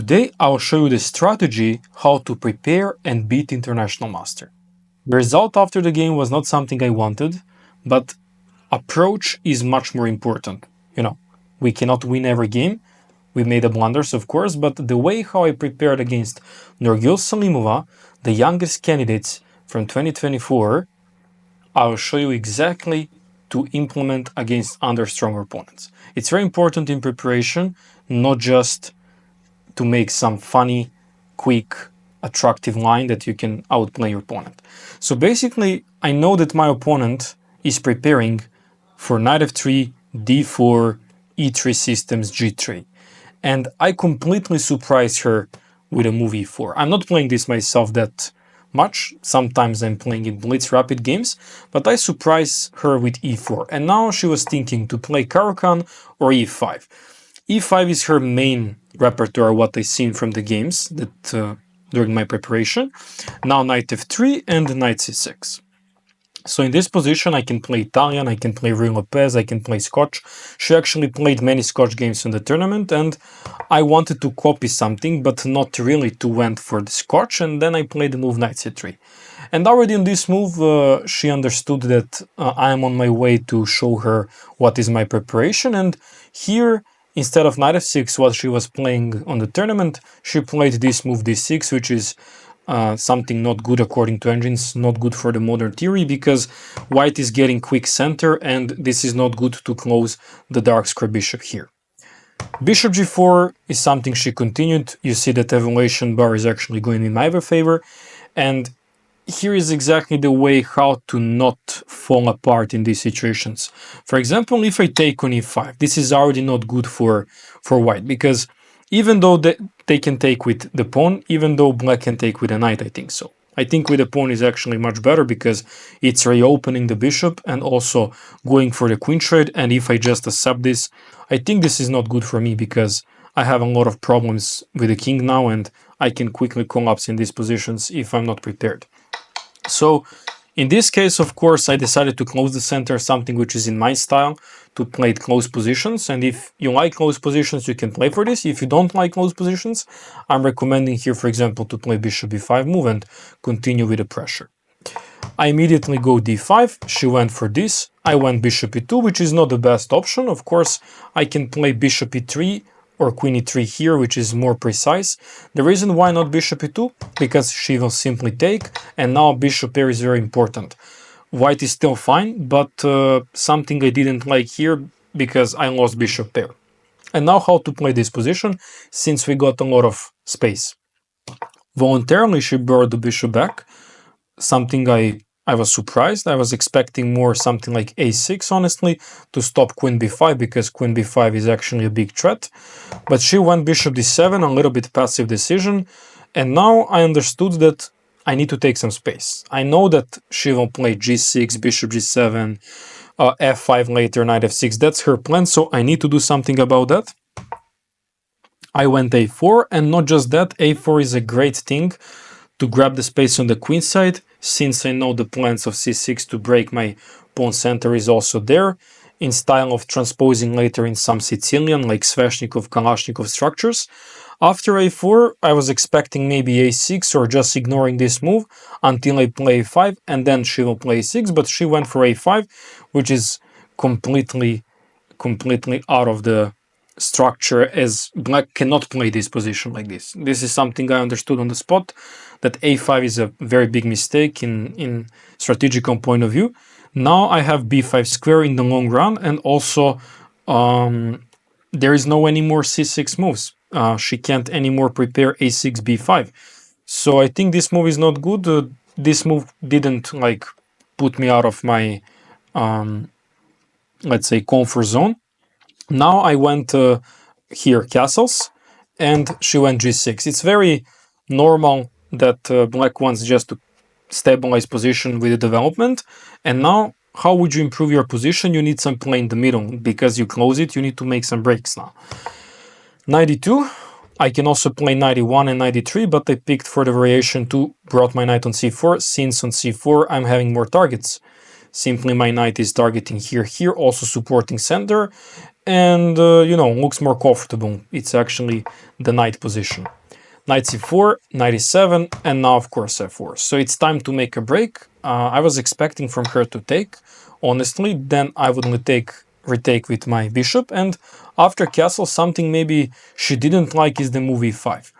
Today I'll show you the strategy how to prepare and beat International Master. The result after the game was not something I wanted, but approach is much more important. We cannot win every game. We made a blunders, of course, but the way how I prepared against Nurgül Salimova, the youngest candidates from 2024, I'll show you exactly to implement against under stronger opponents. It's very important in preparation, not just to make some funny, quick, attractive line that you can outplay your opponent. So basically, I know that my opponent is preparing for knight f3, d4, e3 systems, g3. And I completely surprised her with a move e4. I'm not playing this myself that much. Sometimes I'm playing in blitz rapid games, but I surprised her with e4. And now she was thinking to play Caro-Kann or e5. e5 is her main repertoire, what I've seen from the games that during my preparation. Now knight f3 and knight c6. So in this position I can play Italian, I can play Ruy Lopez, I can play Scotch. She actually played many Scotch games in the tournament and I wanted to copy something, but not really to went for the Scotch, and then I played the move knight c3. And already in this move she understood that I am on my way to show her what is my preparation, and here instead of knight f6 what she was playing on the tournament, she played this move d6, which is something not good according to engines, not good for the modern theory, because white is getting quick center and this is not good to close the dark square bishop here. Bishop g4 is something she continued. You see that evaluation bar is actually going in my favor, and here is exactly the way how to not fall apart in these situations. For example, if I take on e5, this is already not good for white, because even though they can take with the pawn, even though black can take with a knight, I think so. I think with the pawn is actually much better because it's reopening the bishop and also going for the queen trade, and if I just accept this, I think this is not good for me because I have a lot of problems with the king now and I can quickly collapse in these positions if I'm not prepared. So in this case, of course, I decided to close the center, something which is in my style, to play it close positions. And if you like close positions, you can play for this. If you don't like close positions, I'm recommending here, for example, to play bishop b5 move and continue with the pressure. I immediately go d5, she went for this, I went bishop e2, which is not the best option. Of course, I can play bishop e3 or queen e3 here, which is more precise. The reason why not bishop e2, because she will simply take, and now bishop pair is very important. White is still fine, but something I didn't like here because I lost bishop pair. And now how to play this position, since we got a lot of space. Voluntarily she brought the bishop back, something I was surprised. I was expecting more something like a6, honestly, to stop queen b5, because queen b5 is actually a big threat. But she went bishop d7, a little bit passive decision, and now I understood that I need to take some space. I know that she will play g6, bishop g7, f5 later, knight f6. That's her plan, so I need to do something about that. I went a4, and not just that, a4 is a great thing to grab the space on the queen side, since I know the plans of c6 to break my pawn center is also there, in style of transposing later in some Sicilian, like Sveshnikov, Kalashnikov structures. After a4, I was expecting maybe a6 or just ignoring this move until I play a5, and then she will play a6, but she went for a5, which is completely out of the structure, as black cannot play this position like this. This is something I understood on the spot, that a5 is a very big mistake in strategical point of view. Now I have b5 square in the long run, and also there is no any more c6 moves. She can't anymore prepare a6 b5. So I think this move is not good. This move didn't put me out of my let's say comfort zone. Now I went here castles, and she went g6. It's very normal that black wants just to stabilize position with the development. And now, how would you improve your position? You need some play in the middle, because you close it, you need to make some breaks now. 92. I can also play 91 and 93, but I picked for the variation to brought my knight on c4, since on c4 I'm having more targets. Simply my knight is targeting here, also supporting center, and looks more comfortable. It's actually the knight position. Knight c4, knight e7, and now of course f4. So it's time to make a break. I was expecting from her to take, honestly. Then I would retake with my bishop, and after castle, something maybe she didn't like is the move e5.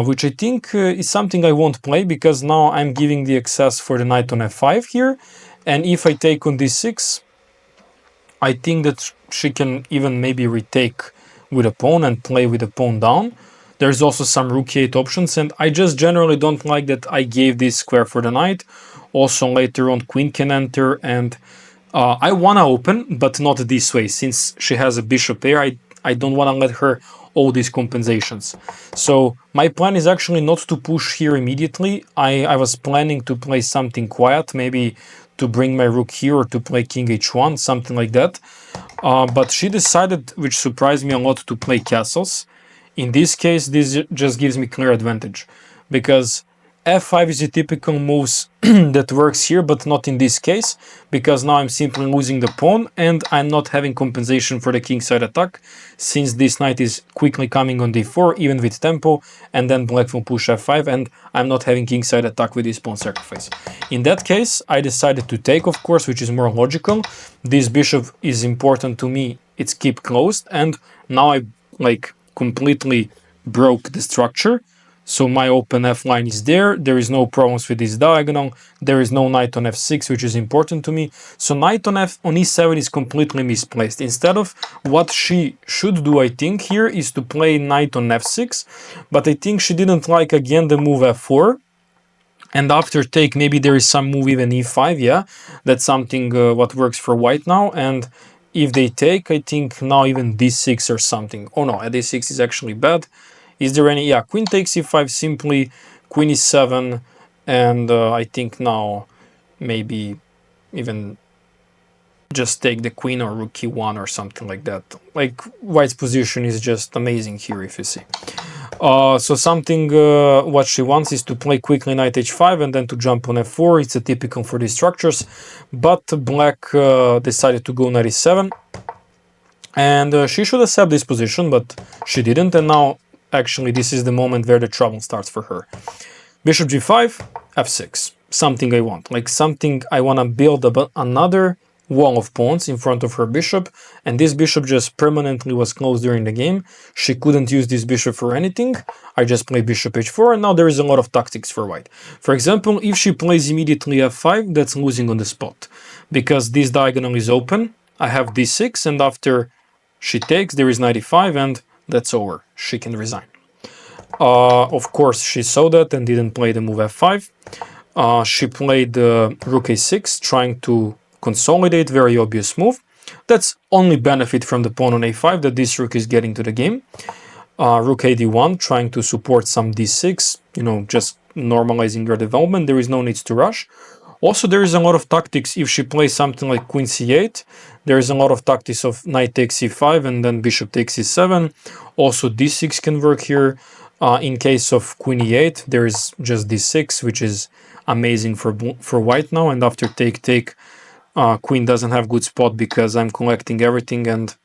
Which I think is something I won't play, because now I'm giving the access for the knight on f5 here, and if I take on d6, I think that she can even maybe retake with a pawn and play with the pawn down. There's also some rook e8 options, and I just generally don't like that I gave this square for the knight. Also later on queen can enter, and I want to open, but not this way. Since she has a bishop there, I don't want to let her all these compensations. So my plan is actually not to push here immediately. I was planning to play something quiet, maybe to bring my rook here or to play king h1, something like that. But she decided, which surprised me a lot, to play castles. In this case, this just gives me clear advantage, because f5 is the typical moves that works here, but not in this case, because now I'm simply losing the pawn and I'm not having compensation for the kingside attack, since this knight is quickly coming on d4, even with tempo, and then black will push f5, and I'm not having kingside attack with this pawn sacrifice. In that case, I decided to take, of course, which is more logical. This bishop is important to me, it's keep closed, and now I completely broke the structure. So my open f line is there. There is no problems with this diagonal. There is no knight on f6, which is important to me. So knight on e7 is completely misplaced. Instead of what she should do, I think, here is to play knight on f6. But I think she didn't like, again, the move f4. And after take, maybe there is some move even e5, yeah? That's something what works for white now. And if they take, I think now even d6 or something. Oh no, d6 is actually bad. Is there any? Yeah, queen takes e5 simply, queen e7, and I think now maybe even just take the queen or rook e1 or something like that. Like, white's position is just amazing here, if you see. So something what she wants is to play quickly knight h5 and then to jump on f4. It's a typical for these structures, but black decided to go knight e7, and she should accept this position, but she didn't, and now actually this is the moment where the trouble starts for her. Bishop g5, f6, something I want, like something I want to build another wall of pawns in front of her bishop, and this bishop just permanently was closed during the game. She couldn't use this bishop for anything. I just play bishop h4, and now there is a lot of tactics for white. For example, if she plays immediately f5, that's losing on the spot, because this diagonal is open. I have d6, and after she takes, there is knight e5, and that's over. She can resign. Of course, she saw that and didn't play the move f5. She played rook a6, trying to consolidate, very obvious move. That's only benefit from the pawn on a5, that this rook is getting to the game. Rook a d1, trying to support some d6, just normalizing your development. There is no need to rush. Also, there is a lot of tactics if she plays something like queen c8. There is a lot of tactics of knight takes c5 and then bishop takes c7. Also, d6 can work here. In case of queen e8, there is just d6, which is amazing for white now. And after take, queen doesn't have good spot because I'm collecting everything, and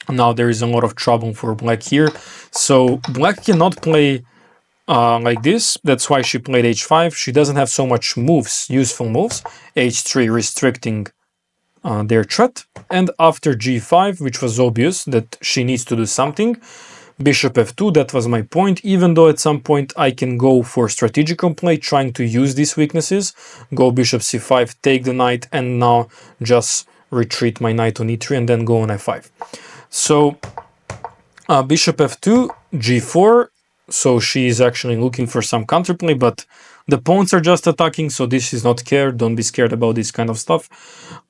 now there is a lot of trouble for black here. So black cannot play like this. That's why she played h5. She doesn't have so much moves, useful moves. h3 restricting their threat. And after g5, which was obvious that she needs to do something, bishop f2, that was my point, even though at some point I can go for strategical play, trying to use these weaknesses, go bishop c5, take the knight, and now just retreat my knight on e3 and then go on f5. So bishop f2, g4, so she is actually looking for some counterplay, but the pawns are just attacking, so this is not scared. Don't be scared about this kind of stuff.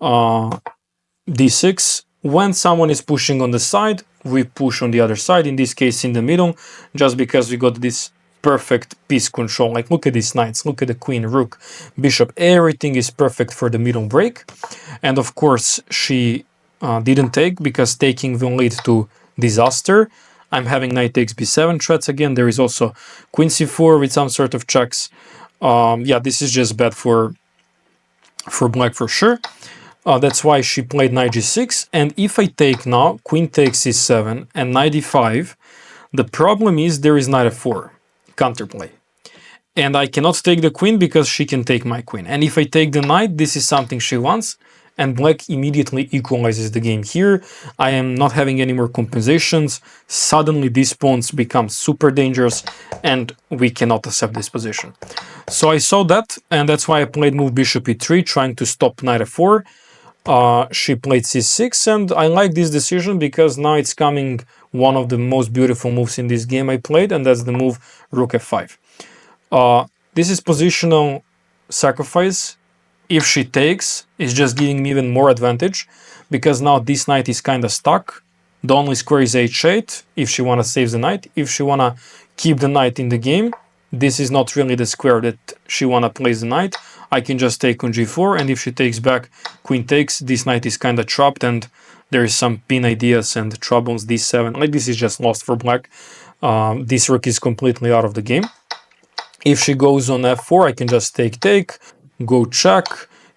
d6, when someone is pushing on the side, we push on the other side, in this case in the middle, just because we got this perfect piece control. Like, look at these knights, look at the queen, rook, bishop, everything is perfect for the middle break. And of course she didn't take, because taking will lead to disaster. I'm having knight takes b7 threats again. There is also queen c4 with some sort of checks. Yeah, this is just bad for black for sure. That's why she played knight g6. And if I take now, queen takes c7 and knight e5, the problem is there is knight f4 counterplay. And I cannot take the queen because she can take my queen. And if I take the knight, this is something she wants, and black immediately equalizes the game here. I am not having any more compensations. Suddenly these pawns become super dangerous, and we cannot accept this position. So I saw that, and that's why I played move bishop e3, trying to stop knight f4. She played c6, and I like this decision because now it's coming one of the most beautiful moves in this game I played, and that's the move rook f5. This is positional sacrifice. If she takes, it's just giving me even more advantage because now this knight is kind of stuck. The only square is h8 if she want to save the knight. If she want to keep the knight in the game, this is not really the square that she want to place the knight. I can just take on g4, and if she takes back, queen takes, this knight is kind of trapped, and there is some pin ideas and troubles d7. Like, this is just lost for black. This rook is completely out of the game. If she goes on f4, I can just take, go check,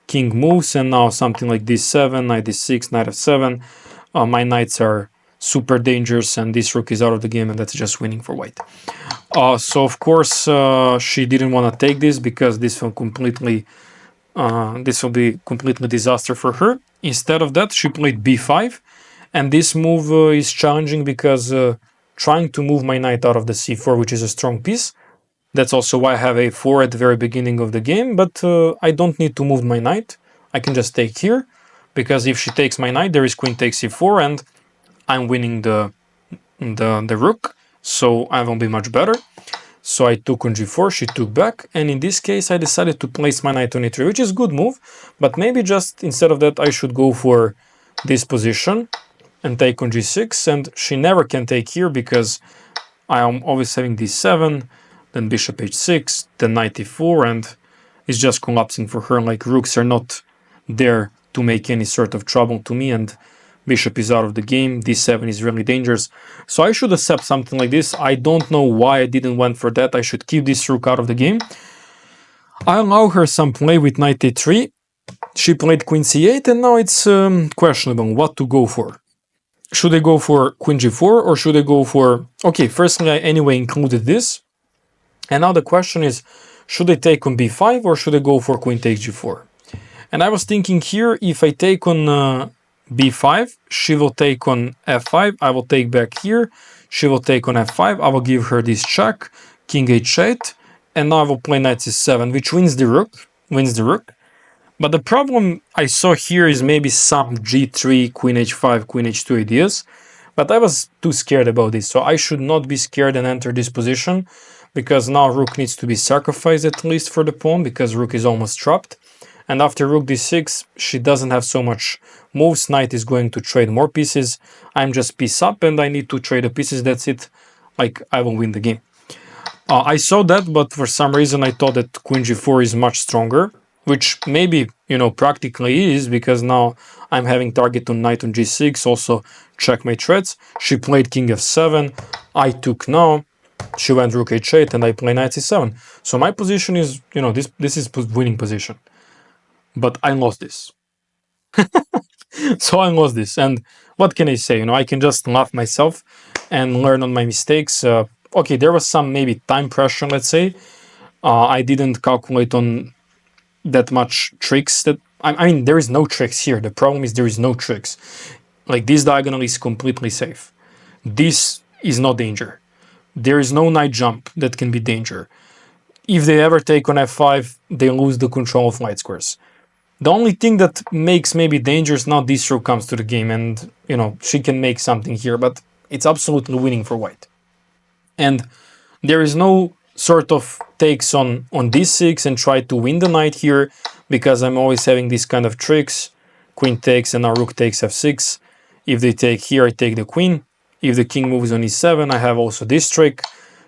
king moves, and now something like d7, knight d6, knight f7. My knights are super dangerous, and this rook is out of the game, and that's just winning for white. So of course she didn't want to take this because this will be completely disaster for her. Instead of that, she played b5, and this move is challenging because trying to move my knight out of the c4, which is a strong piece. That's also why I have a4 at the very beginning of the game, but I don't need to move my knight. I can just take here, because if she takes my knight, there is queen takes c4, and I'm winning the rook, so I will be much better. So I took on g4, she took back, and in this case I decided to place my knight on e3, which is a good move, but maybe just instead of that I should go for this position and take on g6, and she never can take here because I am always having d7, then bishop h6, then knight e4, and it's just collapsing for her. Like, rooks are not there to make any sort of trouble to me, and bishop is out of the game, d7 is really dangerous. So I should accept something like this. I don't know why I didn't went for that. I should keep this rook out of the game. I allow her some play with knight e3. She played queen c8, and now it's questionable what to go for. Should I go for queen g4, or should I go for... Okay, firstly, I anyway included this. And now the question is, should I take on b5 or should I go for queen takes g4? And I was thinking here, if I take on b5, she will take on f5, I will take back here, she will take on f5, I will give her this check, king h8, and now I will play knight c7, which wins the rook. But the problem I saw here is maybe some g3, queen h5, queen h2 ideas, but I was too scared about this, so I should not be scared and enter this position, because now rook needs to be sacrificed at least for the pawn, because rook is almost trapped. And after rook d6, she doesn't have so much moves. Knight is going to trade more pieces. I'm just piece up, and I need to trade the pieces. That's it. Like, I will win the game. I saw that, but for some reason I thought that queen g4 is much stronger, which maybe, practically is, because now I'm having target on knight on g6, also check my threats. She played king f7, I took now, she went rook h8, and I play knight c7. So my position is, this is winning position. But I lost this. So I lost this, and what can I say? I can just laugh myself and learn on my mistakes. Okay, there was some maybe time pressure, let's say. I didn't calculate on that much tricks. That I mean, there is no tricks here. The problem is there is no tricks. Like, this diagonal is completely safe. This is not danger. There is no knight jump that can be danger. If they ever take on f5, they lose the control of light squares. The only thing that makes maybe dangerous now, this rook comes to the game, and she can make something here, but it's absolutely winning for white. And there is no sort of takes on d6 and try to win the knight here, because I'm always having these kind of tricks. Queen takes, and now rook takes f6. If they take here, I take the queen. If the king moves on e7, I have also this trick,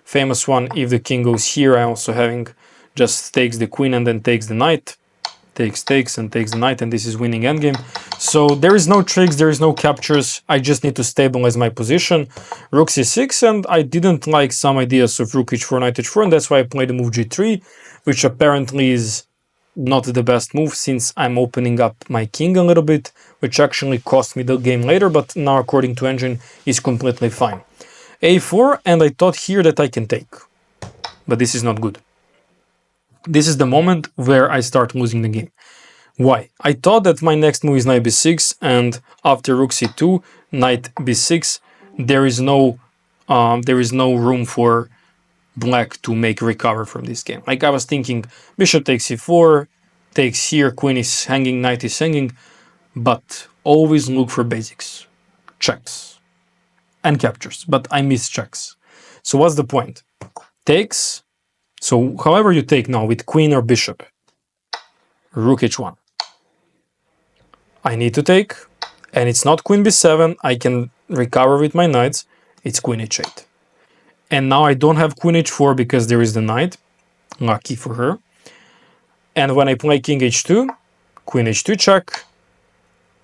famous one. If the king goes here, I also having just takes the queen and then takes the knight. Takes and takes the knight, and this is winning endgame. So there is no tricks, there is no captures. I just need to stabilize my position. Rook c6, and I didn't like some ideas of rook h4, knight h4, and that's why I played the move g3, which apparently is not the best move since I'm opening up my king a little bit, which actually cost me the game later, but now according to engine is completely fine. A4, and I thought here that I can take, but this is not good. This is the moment where I start losing the game. Why? I thought that my next move is knight b6, and after rook c2, knight b6, there is no room for black to make recover from this game. Like I was thinking, bishop takes c4, takes here, queen is hanging, knight is hanging, but always look for basics, checks, and captures. But I miss checks. So what's the point? Takes. So however you take now with queen or bishop, rook h1. I need to take, and it's not queen b7. I can recover with my knights. It's queen h8. And now I don't have queen h4 because there is the knight. Lucky for her. And when I play king h2, queen h2 check,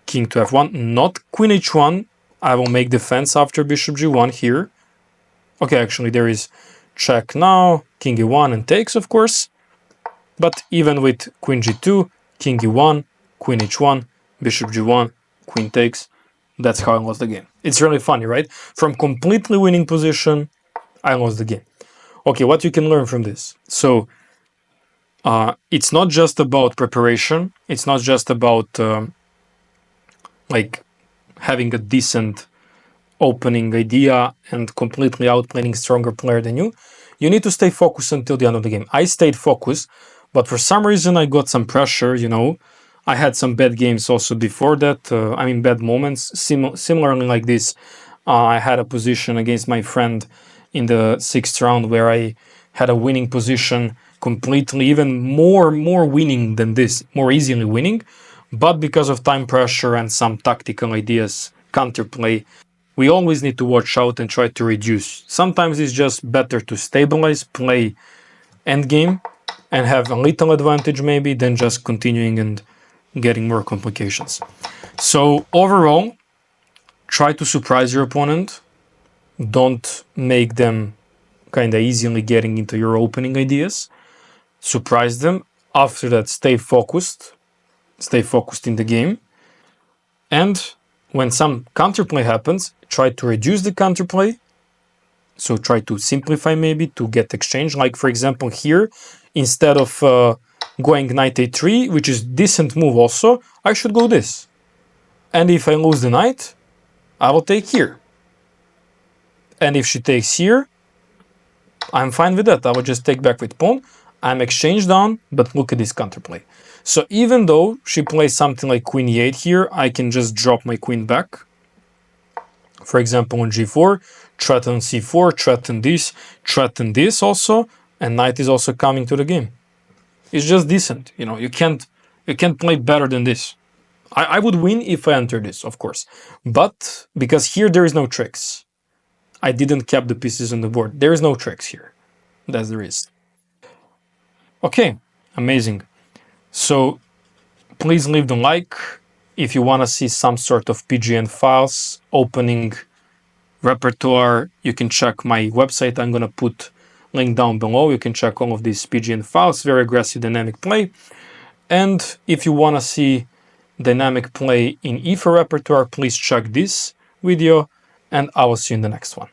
king to f1, not queen h1. I will make defense after bishop g1 here. Okay, actually there is check now, king e1 and takes, of course. But even with queen g2, king e1, queen h1, bishop g1, queen takes, that's how I lost the game. It's really funny, right? From completely winning position, I lost the game. Okay, what you can learn from this. So, it's not just about preparation. It's not just about like having a decent opening idea and completely outplaying stronger player than you. You need to stay focused until the end of the game. I stayed focused, but for some reason I got some pressure, you know. I had some bad games also before that. I mean, bad moments. Similarly like this, I had a position against my friend in the 6th round where I had a winning position completely, even more winning than this, more easily winning. But because of time pressure and some tactical ideas, counterplay, we always need to watch out and try to reduce. Sometimes it's just better to stabilize, play endgame, and have a little advantage maybe than just continuing and getting more complications. So overall, try to surprise your opponent. Don't make them kind of easily getting into your opening ideas. Surprise them. After that, stay focused. Stay focused in the game. And when some counterplay happens, try to reduce the counterplay. So try to simplify maybe to get exchange. Like for example here, instead of going knight a3, which is decent move also, I should go this. And if I lose the knight, I will take here. And if she takes here, I'm fine with that. I will just take back with pawn. I'm exchanged down, but look at this counterplay. So even though she plays something like queen e8 here, I can just drop my queen back. For example, on g4, threaten c4, threaten this also, and knight is also coming to the game. It's just decent, you know. You can't play better than this. I would win if I enter this, of course, but because here there is no tricks. I didn't cap the pieces on the board. There is no tricks here. That's the risk. Okay, amazing. So please leave the like if you want to see some sort of PGN files, opening repertoire. You can check my website. I'm gonna put link down below. You can check all of these PGN files, very aggressive dynamic play. And if you want to see dynamic play in e4 repertoire, please check this video, and I will see you in the next one.